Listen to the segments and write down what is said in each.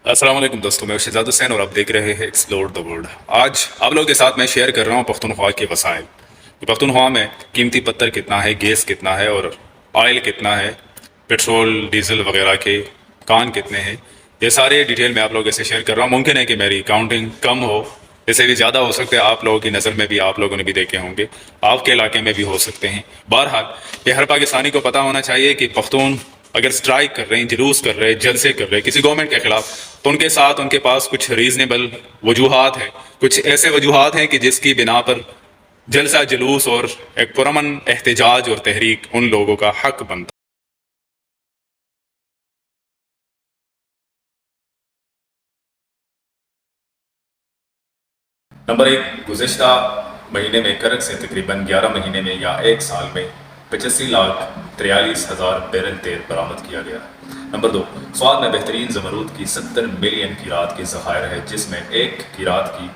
अस्सलाम वालेकुम दोस्तों, मैं शहजाद हुसैन और आप देख रहे हैं एक्सप्लोर द वर्ल्ड। आज आप लोगों के साथ मैं शेयर कर रहा हूँ पख्तूनख्वा के वसाइल। तो पख्तूनख्वा में कीमती पत्थर कितना है, गैस कितना है और ऑयल कितना है, पेट्रोल डीजल वगैरह के कान कितने हैं, ये सारे डिटेल मैं आप लोगों से शेयर कर रहा हूँ। मुमकिन है कि मेरी काउंटिंग कम हो, इससे भी ज़्यादा हो सकते हैं। आप लोगों की नज़र में भी आप लोगों ने भी देखे होंगे, आपके इलाके में भी हो सकते हैं। बहरहाल ये हर पाकिस्तानी को पता होना चाहिए कि पख्तून अगर स्ट्राइक कर रहे हैं, जुलूस कर रहे हैं, जलसे कर रहे हैं किसी गवर्नमेंट के खिलाफ, तो उनके साथ उनके पास कुछ रीजनेबल वजूहात हैं, कुछ ऐसे वजूहात हैं कि जिसकी बिना पर जलसा जुलूस और एक पुरअमन एहतजाज और तहरीक उन लोगों का हक बनता। नंबर एक, गुज़िश्ता महीने में करक से तकरीबन 11 महीने में या एक साल में 85,43,000 बैरल तेल बरामद किया गया है। नंबर दो, स्वाद में बेहतरीन ज़मरूद की 70 मिलियन कीरात के ज़खायर है, जिसमें एक कीरात की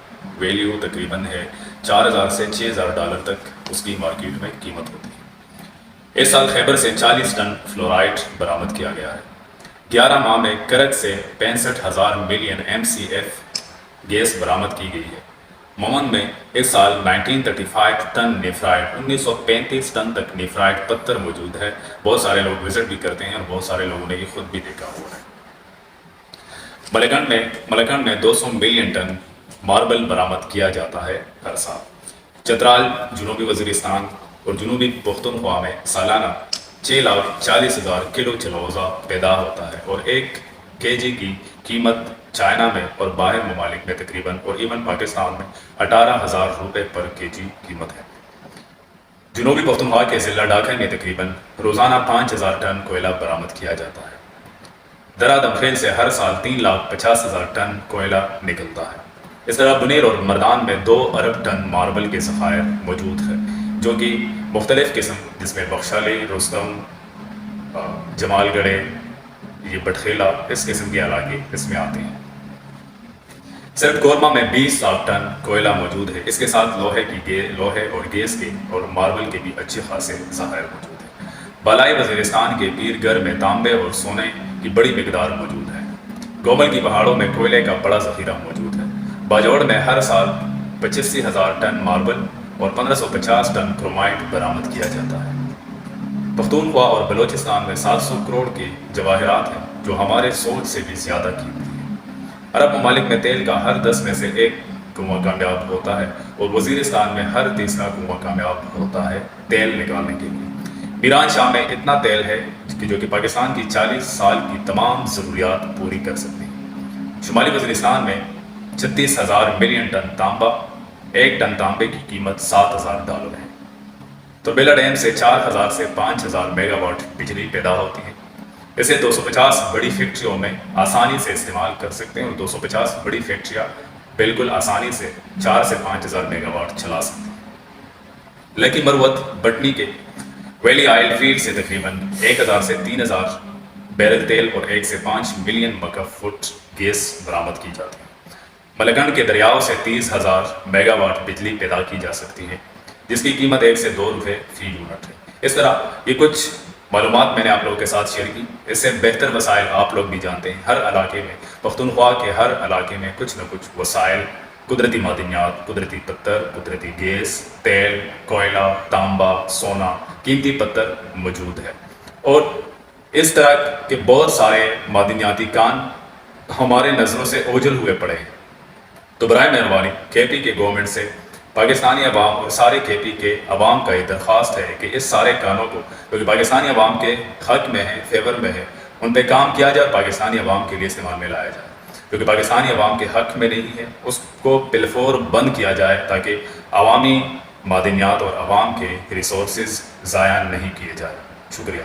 वैल्यू तकरीबन है 4,000 से 6,000 डॉलर तक उसकी मार्केट में कीमत होती है। इस साल खैबर से 40 टन फ्लोराइड बरामद किया गया है। 11 माह में करक से 65,000 मिलियन MCF गैस बरामद की गई है। मोमन में इस साल 1935 टन नेफ्राइड, 1935 टन तक नेफ्राइड पत्थर मौजूद है। बहुत सारे लोग विजिट भी करते हैं और बहुत सारे लोगों ने ये खुद भी देखा हुआ है। मलकंड में 200 मिलियन टन मार्बल बरामद किया जाता है हर साल। चतराल, जनूबी वजीरिस्तान और जनूबी पख्तूनख्वा में सालाना 6,40,000 किलो चलोजा पैदा होता है और 1 kg की कीमत चाइना में और बाहर ममालिक में तकरीबन और इवन पाकिस्तान में 18,000 रुपये पर kg कीमत है। जनूबी पख्तूनख्वा के ज़िला ढाका में तकरीबन रोज़ाना 5,000 टन कोयला बरामद किया जाता है। दरा दमखेल से हर साल 3,50,000 टन कोयला निकलता है। इस तरह बुनेर और मर्दान में 2 अरब टन मार्बल के ज़खायर मौजूद है, जो कि मुख्तलिफ़ किस्म, जिसमें बख्शाली, रुस्तम, जमालगढ़े, ये बटखेला, इस किस्म के इलाके इसमें आते हैं। सिर्फ कोरमा में 20 लाख टन कोयला मौजूद है। इसके साथ लोहे और गैस के और मार्बल के भी अच्छे खासे ज़खायर मौजूद है। बालाई वज़ीरिस्तान के पीरगढ़ में तांबे और सोने की बड़ी मिकदार मौजूद है। गोमल की पहाड़ों में कोयले का बड़ा ज़ख़ीरा मौजूद है। बाजौड़ में हर साल 85,000 टन मार्बल और 1,550 टन क्रोमाइट बरामद किया जाता है। पख्तूनख्वा और बलोचिस्तान में 700 करोड़ के जवाहरात हैं, जो हमारे सोच से भी ज़्यादा कीमती हैं। अरब ममालिक में तेल का हर 10 में से 1 कुआं कामयाब होता है और वज़ीरिस्तान में हर तीसरा कुआं कामयाब होता है तेल निकालने के लिए। ईरान शाम में इतना तेल है कि जो कि पाकिस्तान की 40 साल की तमाम ज़रूरियात पूरी कर सकती है। शुमाली वज़ीरिस्तान में 36,000 मिलियन टन तांबा, 1 टन तांबे की कीमत 7,000 डॉलर है। तो बेला डैम से 4,000 से 5,000 मेगावाट बिजली पैदा होती है। इसे 250 बड़ी फैक्ट्रियों में आसानी से इस्तेमाल कर सकते हैं और 250 बड़ी फैक्ट्रियाँ बिल्कुल आसानी से 4 से 5,000 मेगावाट चला सकती हैं। लेकिन मरवत बटनी के वैली ऑयल फील्ड से तकरीबन 1,000 से 3,000 बैरल तेल और 1 से 5 मिलियन मकफ फुट गैस बरामद की जाती है। मलकंड के दरियाओं से 30,000 मेगावाट बिजली पैदा की जा सकती है, जिसकी कीमत 1 से 2 रुपये फी यूनिट है। इस तरह ये कुछ मालूमात मैंने आप लोगों के साथ शेयर की। इससे बेहतर वसाइल आप लोग भी जानते हैं। हर इलाके में, पख्तूनख्वा के हर इलाके में कुछ न कुछ वसाइल, कुदरती मादनियात, कुदरती पत्थर, कुदरती गैस, तेल, कोयला, तांबा, सोना, कीमती पत्थर मौजूद है और इस तरह के बहुत सारे मादनियाती कान हमारे नज़रों से ओझल हुए पड़े हैं। तो बराए मेहरबानी KP के गवर्नमेंट से पाकिस्तानी अवाम और सारे KP के अवाम का ये दरख्वास्त है कि इस सारे कानों को, क्योंकि पाकिस्तानी अवाम के हक में है, फेवर में है, उन पे काम किया जाए, पाकिस्तानी अवाम के लिए इस्तेमाल में लाया जाए। क्योंकि पाकिस्तानी अवाम के हक में नहीं है, उसको पिलफोर बंद किया जाए ताकि अवामी मादनियात और अवाम के रिसोर्सेज ज़ाया नहीं किए जाए। शुक्रिया।